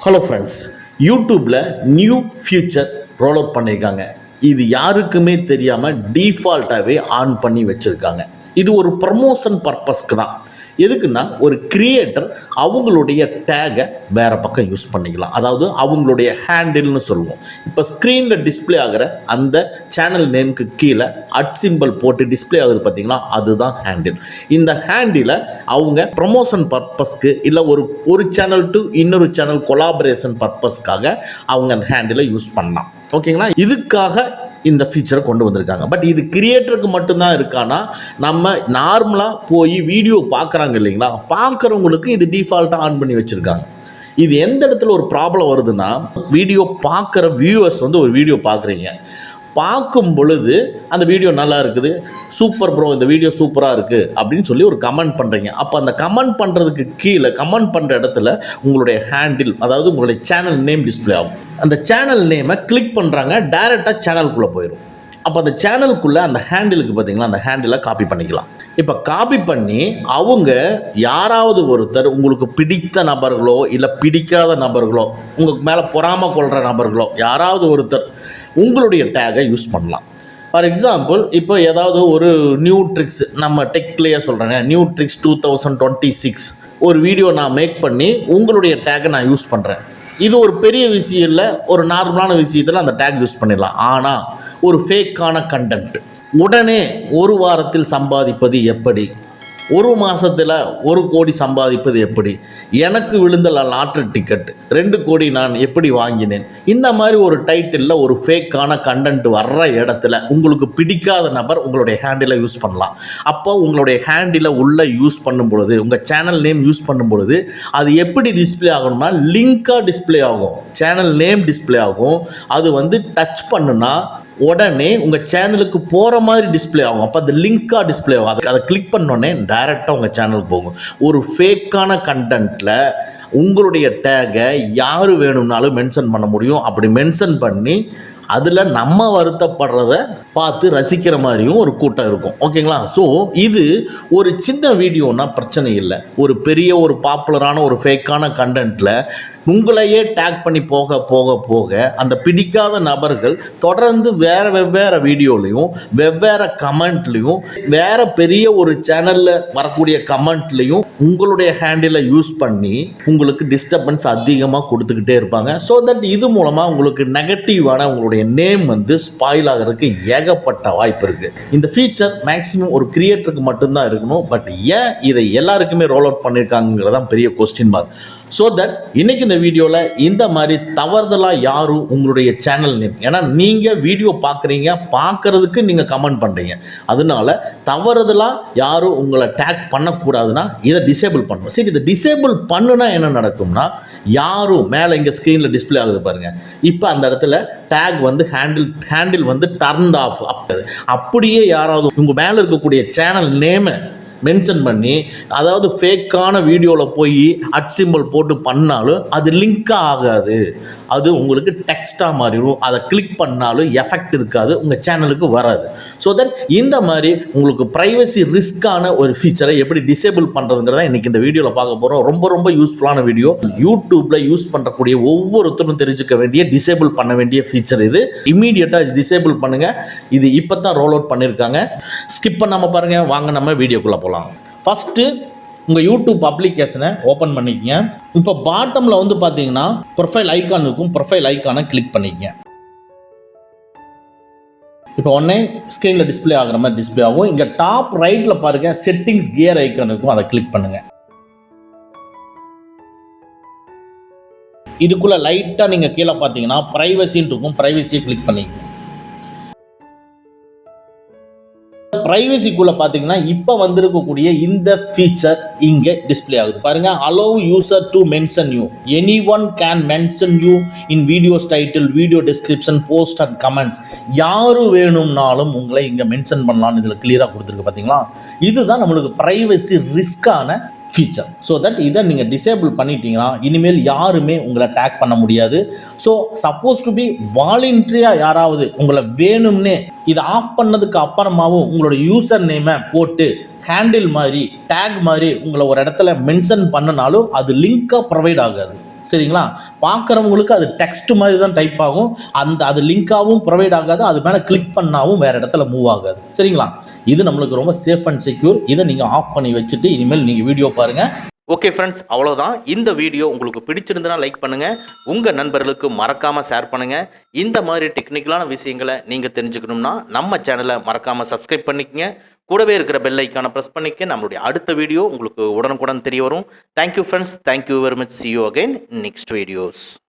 Hello friends, யூடியூப்பில் new future roll out பண்ணியிருக்காங்க. இது யாருக்குமே தெரியாமல் டீஃபால்ட்டாகவே ஆன் பண்ணி வச்சுருக்காங்க. இது ஒரு ப்ரமோஷன் பர்பஸ்க்கு தான். எதுக்குன்னா, ஒரு கிரியேட்டர் அவங்களுடைய டேகை வேறு பக்கம் யூஸ் பண்ணிக்கலாம். அதாவது அவங்களுடைய ஹேண்டில்னு சொல்லுவோம். இப்போ ஸ்க்ரீனில் டிஸ்பிளே ஆகிற அந்த சேனல் நேமுக்கு கீழே அட் சிம்பிள் போட்டு டிஸ்பிளே ஆகுது பார்த்தீங்களா, அதுதான் ஹேண்டில். இந்த ஹேண்டிலை அவங்க ப்ரமோஷன் பர்பஸ்க்கு இல்லை ஒரு சேனல் டு இன்னொரு சேனல் கொலாபரேஷன் பர்பஸ்க்காக அவங்க அந்த ஹேண்டிலை யூஸ் பண்ணலாம். ஓகேங்களா? இதுக்காக இந்த ஃபீச்சரை கொண்டு வந்திருக்காங்க. பட் இது கிரியேட்டருக்கு மட்டும்தான் இருக்கானா, நம்ம நார்மலாக போய் வீடியோ பார்க்குறாங்க இல்லைங்களா, பார்க்குறவங்களுக்கு இது டிஃபால்ட்டாக ஆன் பண்ணி வச்சுருக்காங்க. இது எந்த இடத்துல ஒரு ப்ராப்ளம் வருதுன்னா, வீடியோ பார்க்குற வியூவர்ஸ் ஒரு வீடியோ பார்க்குறீங்க, பார்க்கும் பொழுது அந்த வீடியோ நல்லா இருக்குது, சூப்பர் ப்ரோ, இந்த வீடியோ சூப்பராக இருக்குது அப்படின்னு சொல்லி ஒரு கமெண்ட் பண்ணுறீங்க. அப்போ அந்த கமெண்ட் பண்ணுறதுக்கு கீழே கமெண்ட் பண்ணுற இடத்துல உங்களுடைய ஹேண்டில், அதாவது உங்களுடைய சேனல் நேம் டிஸ்பிளே ஆகும். அந்த சேனல் நேமை கிளிக் பண்ணுறாங்க, டைரெக்டாக சேனலுக்குள்ளே போயிடும். அப்போ அந்த சேனலுக்குள்ளே அந்த ஹேண்டிலுக்கு பார்த்தீங்களா, அந்த ஹேண்டிலை காப்பி பண்ணிக்கலாம். இப்போ காப்பி பண்ணி அவங்க யாராவது ஒருத்தர் உங்களுக்கு பிடித்த நபர்களோ இல்லை பிடிக்காத நபர்களோ, உங்களுக்கு மேலே பொறாமை கொள்கிற நபர்களோ யாராவது ஒருத்தர் உங்களுடைய டேகை யூஸ் பண்ணலாம். ஃபார் எக்ஸாம்பிள், இப்போ ஏதாவது ஒரு நியூ ட்ரிக்ஸ், நம்ம டெக்லேயே சொல்கிறேங்க, நியூ ட்ரிக்ஸ் 2026 ஒரு வீடியோ நான் மேக் பண்ணி உங்களுடைய டேகை நான் யூஸ் பண்ணுறேன். இது ஒரு பெரிய விஷயம் இல்லை, ஒரு நார்மலான விஷயத்தில் அந்த டேக் யூஸ் பண்ணிடலாம். ஆனால் ஒரு ஃபேக்கான கண்டென்ட் உடனே ஒரு வாரத்தில் சம்பாதிப்பது எப்படி, ஒரு மாதத்தில் 1 கோடி சம்பாதிப்பது எப்படி, எனக்கு விழுந்த லாட்ரி டிக்கெட் 2 கோடி நான் எப்படி வாங்கினேன், இந்த மாதிரி ஒரு டைட்டிலில் ஒரு ஃபேக்கான கண்டென்ட் வர்ற இடத்துல உங்களுக்கு பிடிக்காத நபர் உங்களுடைய ஹேண்டிலை யூஸ் பண்ணலாம். அப்போ உங்களுடைய ஹேண்டிலை உள்ளே யூஸ் பண்ணும் பொழுது, உங்கள் சேனல் நேம் யூஸ் பண்ணும் பொழுது அது எப்படி டிஸ்பிளே ஆகணும்னா, லிங்காக டிஸ்பிளே ஆகும், சேனல் நேம் டிஸ்பிளே ஆகும். அது டச் பண்ணுனா உடனே உங்கள் சேனலுக்கு போகிற மாதிரி டிஸ்பிளே ஆகும். அப்போ அது லிங்காக டிஸ்பிளே ஆகும். அதை கிளிக் பண்ணோடனே டைரெக்டாக உங்கள் சேனலுக்கு போகும். ஒரு ஃபேக்கான கண்டென்ட்டில் உங்களுடைய டேகை யார் வேணும்னாலும் மென்ஷன் பண்ண முடியும். அப்படி மென்ஷன் பண்ணி அதில் நம்ம வருத்தப்படுறத பார்த்து ரசிக்கிற மாதிரியும் ஒரு கூட்டம் இருக்கும். ஓகேங்களா? ஸோ இது ஒரு சின்ன வீடியோனா பிரச்சனை இல்லை. ஒரு பெரிய ஒரு பாப்புலரான ஒரு ஃபேக்கான கண்டென்ட்டில் உங்களையே டேக் பண்ணி போக போக போக அந்த பிடிக்காத நபர்கள் தொடர்ந்து வெவ்வேறு வீடியோலையும் வெவ்வேறு கமெண்ட்லையும் வேறு பெரிய ஒரு சேனலில் வரக்கூடிய கமெண்ட்லையும் உங்களுடைய ஹேண்டிலை யூஸ் பண்ணி உங்களுக்கு டிஸ்டர்பன்ஸ் அதிகமாக கொடுத்துக்கிட்டே இருப்பாங்க. ஸோ தட் இது மூலமாக உங்களுக்கு நெகட்டிவான உங்களுடைய நேம் ஸ்பாயில் ஆகிறதுக்கு ஏகப்பட்ட வாய்ப்பு இருக்குது. இந்த ஃபீச்சர் மேக்ஸிமம் ஒரு கிரியேட்டருக்கு மட்டும்தான் இருக்கணும். பட் ஏன் இதை எல்லாருக்குமே ரோல் அவுட் பண்ணியிருக்காங்கிறதான் பெரிய கொஸ்டின் மார்க். ஸோ தட் இன்றைக்கி இந்த வீடியோவில் இந்த மாதிரி தவறுதலாக யாரும் உங்களுடைய சேனல் நேம், ஏன்னா நீங்கள் வீடியோ பார்க்குறீங்க, பார்க்குறதுக்கு நீங்கள் கமெண்ட் பண்ணுறீங்க, அதனால தவறுதலாக யாரும் உங்களை டேக் பண்ணக்கூடாதுன்னா இதை டிசேபிள் பண்ணணும். சரி, இதை டிசேபிள் பண்ணுனா என்ன நடக்கும்னா, யாரும் மேலே இங்கே ஸ்க்ரீனில் டிஸ்பிளே ஆகுது பாருங்கள், இப்போ அந்த இடத்துல டேக் ஹேண்டில் டர்ன்ட் ஆஃப். அப்படியே யாராவது உங்கள் மேலே இருக்கக்கூடிய சேனல் நேமை மென்ஷன் பண்ணி, அதாவது ஃபேக்கான வீடியோவில் போய் அட் சிம்பிள் போட்டு பண்ணாலும் அது லிங்காக ஆகாது, அது உங்களுக்கு டெக்ஸ்ட்டாக மாறிடும். அதை கிளிக் பண்ணாலும் எஃபெக்ட் இருக்காது, உங்கள் சேனலுக்கு வராது. ஸோ தட் இந்த மாதிரி உங்களுக்கு ப்ரைவசி ரிஸ்க்கான ஒரு ஃபீச்சரை எப்படி டிசேபிள் பண்ணுறதுங்கிறத இன்றைக்கி இந்த வீடியோவில் பார்க்க போகிறோம். ரொம்ப ரொம்ப யூஸ்ஃபுல்லான வீடியோ. யூடியூப்பில் யூஸ் பண்ணுறக்கூடிய ஒவ்வொருத்தரும் தெரிஞ்சுக்க வேண்டிய, டிசேபிள் பண்ண வேண்டிய ஃபீச்சர் இது. இமீடியட்டாக டிசேபிள் பண்ணுங்கள். இது இப்போ தான் ரோல் அவுட் பண்ணியிருக்காங்க. ஸ்கிப் பண்ணாமல் பாருங்கள். வாங்க நம்ம வீடியோக்குள்ளே போகலாம். ஃபஸ்ட்டு உங்கள் யூடியூப் அப்ளிகேஷனை ஓப்பன் பண்ணிக்கங்க. இப்போ பாட்டமில் பார்த்தீங்கன்னா ப்ரொஃபைல் ஐக்கான் இருக்கும். ப்ரொஃபைல் ஐக்கானை கிளிக் பண்ணிக்கங்க. இப்போ உடனே ஸ்க்ரீனில் டிஸ்பிளே ஆகிற மாதிரி டிஸ்பிளே ஆகும். இங்கே டாப் ரைட்டில் பாருங்கள், செட்டிங்ஸ் கியர் ஐக்கான் இருக்கும், அதை கிளிக் பண்ணுங்கள். இதுக்குள்ளே லைட்டாக நீங்கள் கீழே பார்த்தீங்கன்னா ப்ரைவசின்னு இருக்கும், ப்ரைவசியை கிளிக் பண்ணிக்கங்க. பிரைவசிக்குள்ள பார்த்தீங்கன்னா இப்போ வந்திருக்கக்கூடிய இந்த ஃபீச்சர் இங்கே டிஸ்பிளே ஆகுது பாருங்க. Allow user to mention you, any one can mention you in videos title, video description, post and comments. யாரு வேணும்னாலும் உங்களை இங்கே மென்ஷன் பண்ணலான்னு இதில் கிளியராக கொடுத்துருக்கு பார்த்தீங்களா. இதுதான் நம்மளுக்கு ப்ரைவசி ரிஸ்கான ஃபீச்சர். ஸோ தட் இதை நீங்கள் டிசேபிள் பண்ணிட்டீங்கன்னா இனிமேல் யாருமே உங்களை டேக் பண்ண முடியாது. ஸோ சப்போஸ் டு பி வாலண்டரியாக யாராவது உங்களை வேணும்னே இதை ஆஃப் பண்ணதுக்கு அப்புறமாவும் உங்களோட யூசர் நேமை போட்டு ஹேண்டில் மாதிரி டேக் மாதிரி உங்களை ஒரு இடத்துல மென்ஷன் பண்ணினாலும் அது லிங்காக ப்ரொவைட் ஆகாது. சரிங்களா? பார்க்குறவங்களுக்கு அது டெக்ஸ்ட் மாதிரி தான் டைப் ஆகும். அது லிங்காகவும் ப்ரொவைட் ஆகாது. அது மேலே கிளிக் பண்ணாவும் வேறு இடத்துல மூவ் ஆகாது. சரிங்களா? இது நம்மளுக்கு ரொம்ப சேஃப் அண்ட் செக்யூர். இதை நீங்கள் ஆஃப் பண்ணி வச்சுட்டு இனிமேல் நீங்கள் வீடியோ பாருங்கள். ஓகே ஃப்ரெண்ட்ஸ், அவ்வளோதான். இந்த வீடியோ உங்களுக்கு பிடிச்சிருந்தனா லைக் பண்ணுங்கள், உங்கள் நண்பர்களுக்கு மறக்காமல் ஷேர் பண்ணுங்கள். இந்த மாதிரி டெக்னிக்கலான விஷயங்களை நீங்கள் தெரிஞ்சுக்கணும்னா நம்ம சேனலை மறக்காமல் சப்ஸ்கிரைப் பண்ணிக்கங்க. கூடவே இருக்கிற பெல் ஐக்கானை ப்ரெஸ் பண்ணிக்க. நம்மளுடைய அடுத்த வீடியோ உங்களுக்கு உடனுக்குடன் தெரிய வரும். Thank you friends, thank you very much. see you again in next videos.